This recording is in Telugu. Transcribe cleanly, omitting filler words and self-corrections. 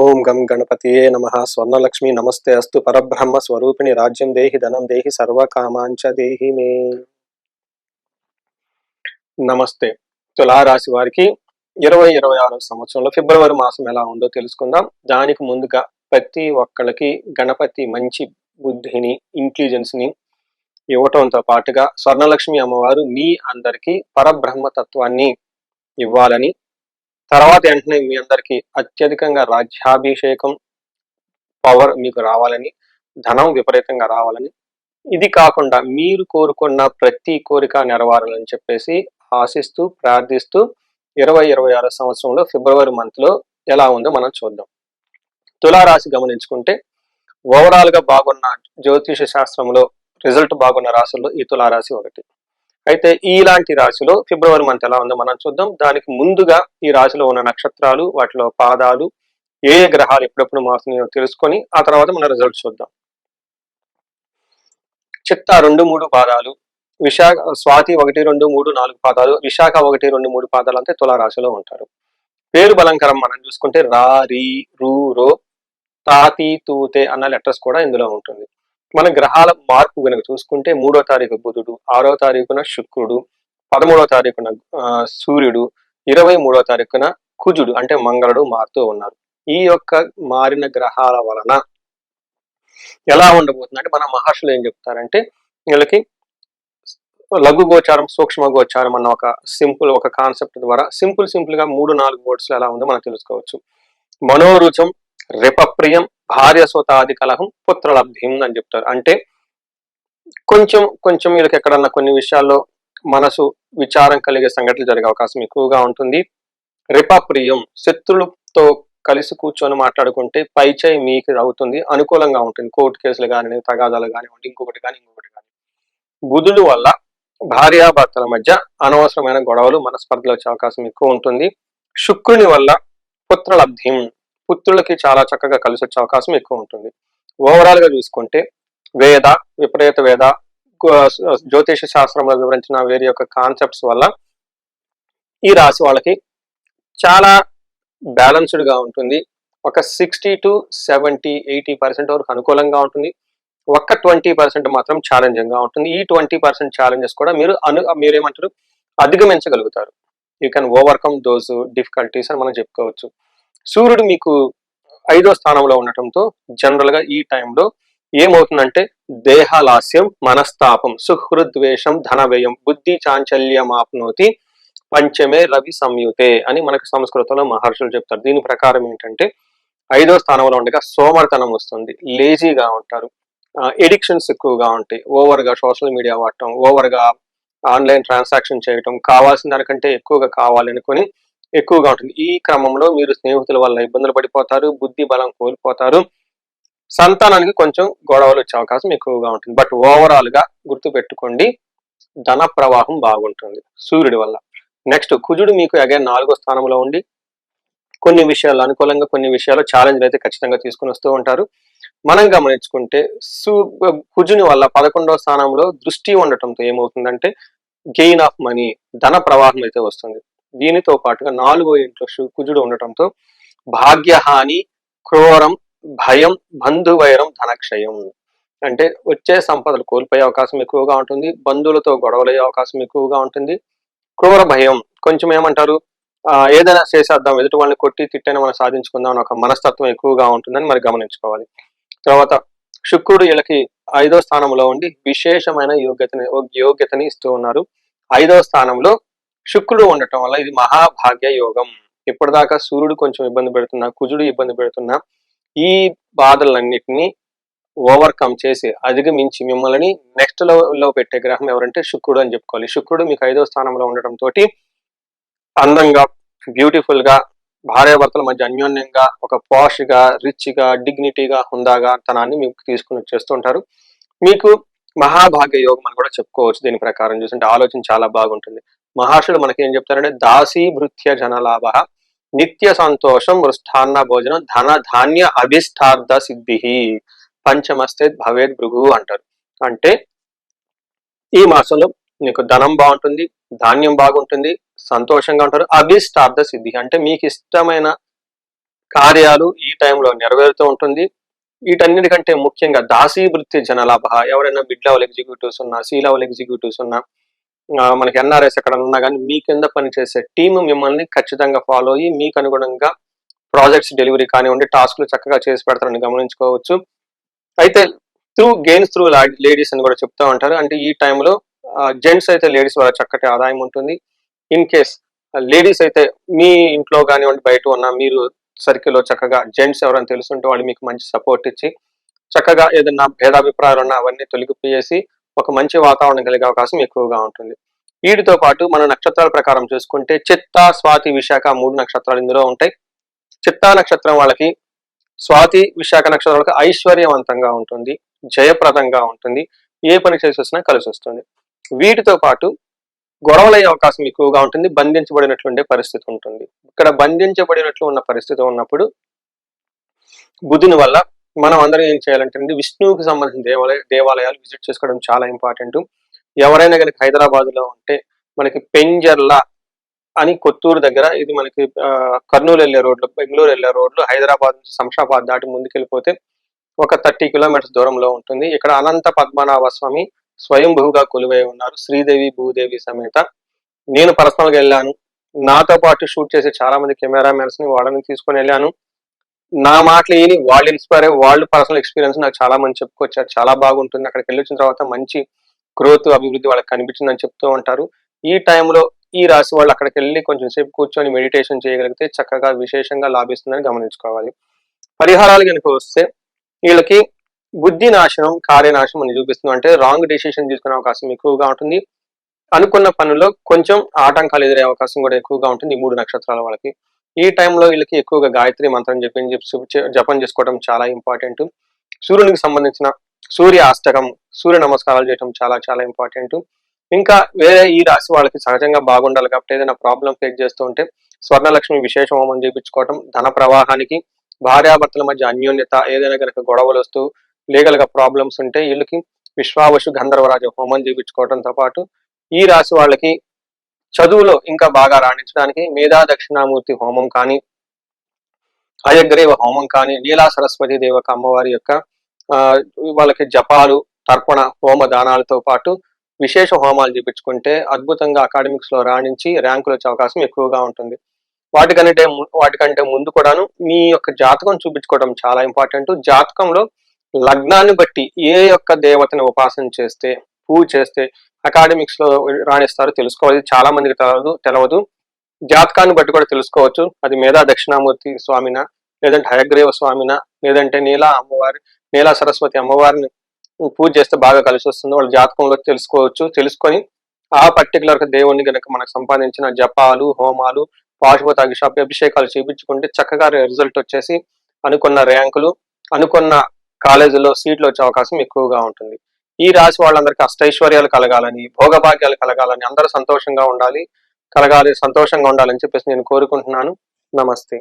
ఓం గం గణపతియే నమః. స్వర్ణలక్ష్మి నమస్తే అస్తు. పరబ్రహ్మ స్వరూపిణి రాజ్యం దేహి ధనం దేహి సర్వకామాంచ దేహి మే. నమస్తే. తులారాశి వారికి 2026 సంవత్సరంలో ఫిబ్రవరి మాసం ఎలా ఉందో తెలుసుకుందాం. దానికి ముందుగా ప్రతి ఒక్కళ్ళకి గణపతి మంచి బుద్ధిని, ఇంటెలిజెన్స్ ని ఇవ్వటంతో పాటుగా స్వర్ణలక్ష్మి అమ్మవారు మీ అందరికీ పరబ్రహ్మ తత్వాన్ని ఇవ్వాలని, తర్వాత వెంటనే మీ అందరికీ అత్యధికంగా రాజ్యాభిషేకం, పవర్ మీకు రావాలని, ధనం విపరీతంగా రావాలని, ఇది కాకుండా మీరు కోరుకున్న ప్రతి కోరిక నెరవేరాలని చెప్పేసి ఆశిస్తూ ప్రార్థిస్తూ 2026 సంవత్సరంలో ఫిబ్రవరి మంత్ లో ఎలా ఉందో మనం చూద్దాం. తులారాశి గమనించుకుంటే ఓవరాల్ గా బాగున్న జ్యోతిష శాస్త్రంలో రిజల్ట్ బాగున్న రాశుల్లో ఈ తులారాశి ఒకటి. అయితే ఇలాంటి రాశిలో ఫిబ్రవరి మంత్ ఎలా ఉందో మనం చూద్దాం. దానికి ముందుగా ఈ రాశిలో ఉన్న నక్షత్రాలు, వాటిలో పాదాలు, ఏ గ్రహాలు ఎప్పుడెప్పుడు మారుతున్నాయో తెలుసుకొని ఆ తర్వాత మన రిజల్ట్ చూద్దాం. చిత్త 2, 3 పాదాలు, విశాఖ, స్వాతి 1, 2, 3, 4 పాదాలు, విశాఖ 1, 2, 3 పాదాలు అంతే తులారాశిలో ఉంటారు. పేరు బలంకరం మనం చూసుకుంటే రా, రీ, రూ, రో, తాతి, తూతే అన్న లెటర్స్ కూడా ఇందులో ఉంటుంది. మన గ్రహాల మార్పు కనుక చూసుకుంటే 3వ తారీఖు బుధుడు, 6వ తారీఖున శుక్రుడు, 13వ తారీఖున సూర్యుడు, 23వ తారీఖున కుజుడు అంటే మంగళుడు మారుతూ ఉన్నారు. ఈ యొక్క మారిన గ్రహాల వలన ఎలా ఉండబోతుంది అంటే మన మహర్షులు ఏం చెప్తారంటే వీళ్ళకి లఘు గోచారం, సూక్ష్మ గోచారం అన్న ఒక కాన్సెప్ట్ ద్వారా సింపుల్ గా 3-4 వర్డ్స్ ఎలా ఉందో మనం తెలుసుకోవచ్చు. మనోరుచం, రిపప్రియం, భార్య స్వతాది కలహం, పుత్రలబ్ధిం అని చెప్తారు. అంటే కొంచెం వీళ్ళకి ఎక్కడన్నా కొన్ని విషయాల్లో మనసు విచారం కలిగే సంఘటనలు జరిగే అవకాశం ఎక్కువగా ఉంటుంది. రిపప్రియం, శత్రులతో కలిసి కూర్చొని మాట్లాడుకుంటే పైచై మీకు అవుతుంది, అనుకూలంగా ఉంటుంది. కోర్టు కేసులు కానీ, తగాదాలు కానివ్వండి, ఇంకొకటి కానీ. బుధుడు వల్ల భార్యాభర్తల మధ్య అనవసరమైన గొడవలు, మనస్పర్ధలు వచ్చే అవకాశం ఎక్కువ ఉంటుంది. శుక్రుని వల్ల పుత్రలబ్ధిం, పుత్రులకి చాలా చక్కగా కలిసి వచ్చే అవకాశం ఎక్కువ ఉంటుంది. ఓవరాల్ గా చూసుకుంటే వేద, విపరీత వేద, జ్యోతిష శాస్త్రంలో వివరించిన వేరే యొక్క కాన్సెప్ట్స్ వల్ల ఈ రాశి వాళ్ళకి చాలా బ్యాలెన్స్డ్ గా ఉంటుంది. ఒక 60 to 70, 80% వరకు అనుకూలంగా ఉంటుంది. ఒక్క 20% మాత్రం ఛాలెంజింగ్ గా ఉంటుంది. ఈ 20% ఛాలెంజెస్ కూడా మీరేమంటారు అధిగమించగలుగుతారు. You can overcome those difficulties అని మనం చెప్పుకోవచ్చు. సూర్యుడు మీకు 5వ స్థానంలో ఉండటంతో జనరల్ గా ఈ టైంలో ఏమవుతుందంటే దేహలాస్యం, మనస్తాపం, సుహృద్వేషం, ధనవ్యయం, బుద్ధి చాంచల్యం ఆప్నోతి, పంచమే రవి సంయుతే అని మనకు సంస్కృతంలో మహర్షులు చెప్తారు. దీని ప్రకారం ఏంటంటే 5వ స్థానంలో ఉండగా సోమర్తనం వస్తుంది, లేజీగా ఉంటారు, ఎడిక్షన్స్ ఎక్కువగా ఉంటాయి. ఓవర్ గా సోషల్ మీడియా వాడటం, ఓవర్ గా ఆన్లైన్ ట్రాన్సాక్షన్ చేయటం, కావాల్సిన దానికంటే ఎక్కువగా కావాలనుకొని ఎక్కువగా ఉంటుంది. ఈ క్రమంలో మీరు స్నేహితుల వల్ల ఇబ్బందులు పడిపోతారు, బుద్ధి బలం కోల్పోతారు, సంతానానికి కొంచెం గొడవలు వచ్చే అవకాశం ఎక్కువగా ఉంటుంది. బట్ ఓవరాల్ గా గుర్తు పెట్టుకోండి, ధన ప్రవాహం బాగుంటుంది సూర్యుడి వల్ల. నెక్స్ట్ కుజుడు మీకు అగైన్ 4వ స్థానంలో ఉండి కొన్ని విషయాలు అనుకూలంగా, కొన్ని విషయాలు ఛాలెంజ్లు అయితే ఖచ్చితంగా తీసుకుని వస్తూ ఉంటారు. మనం గమనించుకుంటే కుజుని వల్ల 11వ స్థానంలో దృష్టి ఉండటంతో ఏమవుతుందంటే గెయిన్ ఆఫ్ మనీ, ధన ప్రవాహం అయితే వస్తుంది. దీనితో పాటుగా 4వ ఇంట్లో కుజుడు ఉండటంతో భాగ్యహాని, క్రూరం, భయం, బంధువైరం, ధనక్షయం అంటే వచ్చే సంపదలు కోల్పోయే అవకాశం ఎక్కువగా ఉంటుంది. బంధువులతో గొడవలయ్యే అవకాశం ఎక్కువగా ఉంటుంది. క్రూర భయం, కొంచెం ఏమంటారు ఏదైనా చేసేద్దాం, ఎదుటి వాళ్ళని కొట్టి తిట్టని మనం సాధించుకుందాం అని ఒక మనస్తత్వం ఎక్కువగా ఉంటుందని మరి గమనించుకోవాలి. తర్వాత శుక్రుడు వీళ్ళకి 5వ స్థానంలో ఉండి విశేషమైన యోగ్యతని ఇస్తూ ఉన్నారు. 5వ స్థానంలో శుక్రుడు ఉండటం వల్ల ఇది మహాభాగ్య యోగం. ఇప్పటిదాకా సూర్యుడు కొంచెం ఇబ్బంది పెడుతున్నా, కుజుడు ఇబ్బంది పెడుతున్నా, ఈ బాధలన్నిటినీ ఓవర్కమ్ చేసి అధిగమించి మిమ్మల్ని నెక్స్ట్ లో పెట్టే గ్రహం ఎవరంటే శుక్రుడు అని చెప్పుకోవాలి. శుక్రుడు మీకు 5వ స్థానంలో ఉండటంతో అందంగా, బ్యూటిఫుల్ గా, భార్యాభర్తల మధ్య అన్యోన్యంగా, ఒక పాష్ గా, రిచ్ గా, డిగ్నిటీగా, హుందాగా తనాన్ని మీకు తీసుకుని వచ్చేస్తుంటారు. మీకు మహాభాగ్య యోగం అని కూడా చెప్పుకోవచ్చు. దీని ప్రకారం చూస్తుంటే ఆలోచన చాలా బాగుంటుంది. మహర్షులు మనకి ఏం చెప్తారంటే దాసీ భృత్య జనలాభ, నిత్య సంతోషం, మృష్టాన్న భోజనం, ధన ధాన్య అభిష్టార్థ సిద్ధి, పంచమస్తే భవేద్ భృగు అంటారు. అంటే ఈ మాసంలో నీకు ధనం బాగుంటుంది, ధాన్యం బాగుంటుంది, సంతోషంగా ఉంటారు. అభిష్టార్థ సిద్ధి అంటే మీకు ఇష్టమైన కార్యాలు ఈ టైంలో నెరవేరుతూ ఉంటుంది. వీటన్నిటికంటే ముఖ్యంగా దాసీవృత్తి జనలాభ, ఎవరైనా మిడ్ లెవెల్ ఎగ్జిక్యూటివ్స్ ఉన్నా, సి లెవెల్ ఎగ్జిక్యూటివ్స్ ఉన్నా, మనకి ఎన్ఆర్ఎస్ ఎక్కడ ఉన్నా కానీ మీ కింద పనిచేసే టీమ్ మిమ్మల్ని ఖచ్చితంగా ఫాలో అయ్యి మీకు అనుగుణంగా ప్రాజెక్ట్స్ డెలివరీ కానివ్వండి, టాస్క్లు చక్కగా చేసి పెడతారని గమనించుకోవచ్చు. అయితే గెయిన్స్ త్రూ లేడీస్ అని కూడా చెప్తూ ఉంటారు. అంటే ఈ టైంలో జెంట్స్ అయితే లేడీస్ వల్ల చక్కటి ఆదాయం ఉంటుంది. ఇన్ కేస్ లేడీస్ అయితే మీ ఇంట్లో కానివ్వండి, బయట ఉన్న మీరు సర్కిల్లో చక్కగా జెంట్స్ ఎవరైనా తెలుసుంటే వాళ్ళు మీకు మంచి సపోర్ట్ ఇచ్చి చక్కగా ఏదైనా భేదాభిప్రాయాలు ఉన్నా అవన్నీ తొలగిపోయేసి ఒక మంచి వాతావరణం కలిగే అవకాశం ఎక్కువగా ఉంటుంది. వీటితో పాటు మన నక్షత్రాల ప్రకారం చూసుకుంటే చిత్త, స్వాతి, విశాఖ 3 నక్షత్రాలు ఇందులో ఉంటాయి. చిత్తా నక్షత్రం వాళ్ళకి, స్వాతి, విశాఖ నక్షత్రం వాళ్ళకి ఐశ్వర్యవంతంగా ఉంటుంది, జయప్రదంగా ఉంటుంది, ఏ పని చేసి వచ్చినా కలిసి వస్తుంది. వీటితో పాటు గొడవలయ్యే అవకాశం ఎక్కువగా ఉంటుంది, బంధించబడినట్లుండే పరిస్థితి ఉంటుంది. ఇక్కడ బంధించబడినట్లు ఉన్న పరిస్థితి ఉన్నప్పుడు బుధుని వల్ల మనం అందరం ఏం చేయాలంటే విష్ణువుకి సంబంధించిన దేవాలయాలు విజిట్ చేసుకోవడం చాలా ఇంపార్టెంట్. ఎవరైనా కనుక హైదరాబాద్ లో ఉంటే మనకి పెంజర్ల అని కొత్తూరు దగ్గర, ఇది మనకి కర్నూలు వెళ్ళే రోడ్లు, బెంగళూరు వెళ్ళే రోడ్లు, హైదరాబాద్ నుంచి శంషాబాద్ దాటి ముందుకెళ్ళిపోతే ఒక 30 కిలోమీటర్స్ దూరంలో ఉంటుంది. ఇక్కడ అనంత పద్మనాభ స్వామి స్వయంభూగా కొలువై ఉన్నారు, శ్రీదేవి భూదేవి సమేత. నేను పర్సనల్ గా వెళ్ళాను, నాతో పాటు షూట్ చేసే చాలా మంది కెమెరామెన్స్ ని వాళ్ళని తీసుకొని వెళ్ళాను. నా మాటలు విని వాళ్ళు ఇన్స్పైర్ అయ్యి వాళ్ళు పర్సనల్ ఎక్స్పీరియన్స్ నాకు చాలా మంది చెప్పుకొచ్చారు. చాలా బాగుంటుంది, అక్కడికి వెళ్ళి వచ్చిన తర్వాత మంచి గ్రోత్, అభివృద్ధి వాళ్ళకి కనిపించిందని చెప్తూ ఉంటారు. ఈ టైంలో ఈ రాశి వాళ్ళు అక్కడికి వెళ్ళి కొంచెం సేపు కూర్చొని మెడిటేషన్ చేయగలిగితే చక్కగా విశేషంగా లాభిస్తుందని గమనించుకోవాలి. పరిహారాలు కనుక వస్తే వీళ్ళకి బుద్ధి నాశనం, కార్యనాశనం అని చూపిస్తుంది. అంటే రాంగ్ డెసిషన్ తీసుకునే అవకాశం ఎక్కువగా ఉంటుంది. అనుకున్న పనుల్లో కొంచెం ఆటంకాలు ఎదురే అవకాశం కూడా ఎక్కువగా ఉంటుంది ఈ 3 నక్షత్రాల వాళ్ళకి. ఈ టైంలో వీళ్ళకి ఎక్కువగా గాయత్రి మంత్రం జపం చేసుకోవడం చాలా ఇంపార్టెంట్. సూర్యునికి సంబంధించిన సూర్య అష్టకం, సూర్య నమస్కారాలు చేయడం చాలా చాలా ఇంపార్టెంట్. ఇంకా వేరే ఈ రాశి వాళ్ళకి సహజంగా బాగుండాలి కాబట్టి ఏదైనా ప్రాబ్లం ఫేస్ చేస్తూ ఉంటే స్వర్ణలక్ష్మి విశేష హోమం చేయించుకోవటం, ధన ప్రవాహానికి, భార్యాభర్తల మధ్య అన్యోన్యత, ఏదైనా కనుక గొడవలు వస్తూ లీగల్ గా ప్రాబ్లమ్స్ ఉంటే వీళ్ళకి విశ్వావసు గంధర్వరాజ హోమం చేయించుకోవడంతో పాటు ఈ రాశి వాళ్ళకి చదువులో ఇంకా బాగా రాణించడానికి మేధా దక్షిణామూర్తి హోమం కానీ, హయగ్రీవ హోమం కానీ, నీలా సరస్వతి దేవక అమ్మవారి యొక్క వాళ్ళకి జపాలు, తర్పణ, హోమ దానాలతో పాటు విశేష హోమాలు చేయించుకుంటే అద్భుతంగా అకాడమిక్స్ లో రాణించి ర్యాంకులు వచ్చే అవకాశం ఎక్కువగా ఉంటుంది. వాటికంటే ముందు కూడాను మీ యొక్క జాతకం చూపించుకోవడం చాలా ఇంపార్టెంట్. జాతకంలో లగ్నాన్ని బట్టి ఏ యొక్క దేవతని ఉపాసన చేస్తే, పూజ చేస్తే అకాడమిక్స్ లో రాణిస్తారో తెలుసుకోవాలి. చాలా మందికి తెలవదు. జాతకాన్ని బట్టి కూడా తెలుసుకోవచ్చు. అది మేధా దక్షిణామూర్తి స్వామిన, లేదంటే హయగ్రీవ స్వామిన, లేదంటే నీలా సరస్వతి అమ్మవారిని పూజ చేస్తే బాగా కలిసి వస్తుంది. వాళ్ళ జాతకంలో తెలుసుకోవచ్చు. తెలుసుకొని ఆ పర్టికులర్ దేవుణ్ణి కనుక మనకు సంపాదించిన జపాలు, హోమాలు, పాశుపత అభిషేకాలు చేయించుకుంటే చక్కగా రిజల్ట్ వచ్చేసి అనుకున్న ర్యాంకులు, అనుకున్న కాలేజీలో సీట్లు వచ్చే అవకాశం ఎక్కువగా ఉంటుంది. ఈ రాశి వాళ్ళందరికీ అష్టైశ్వర్యాలు కలగాలని, భోగభాగ్యాలు కలగాలని, అందరూ సంతోషంగా ఉండాలని చెప్పేసి నేను కోరుకుంటున్నాను. నమస్తే.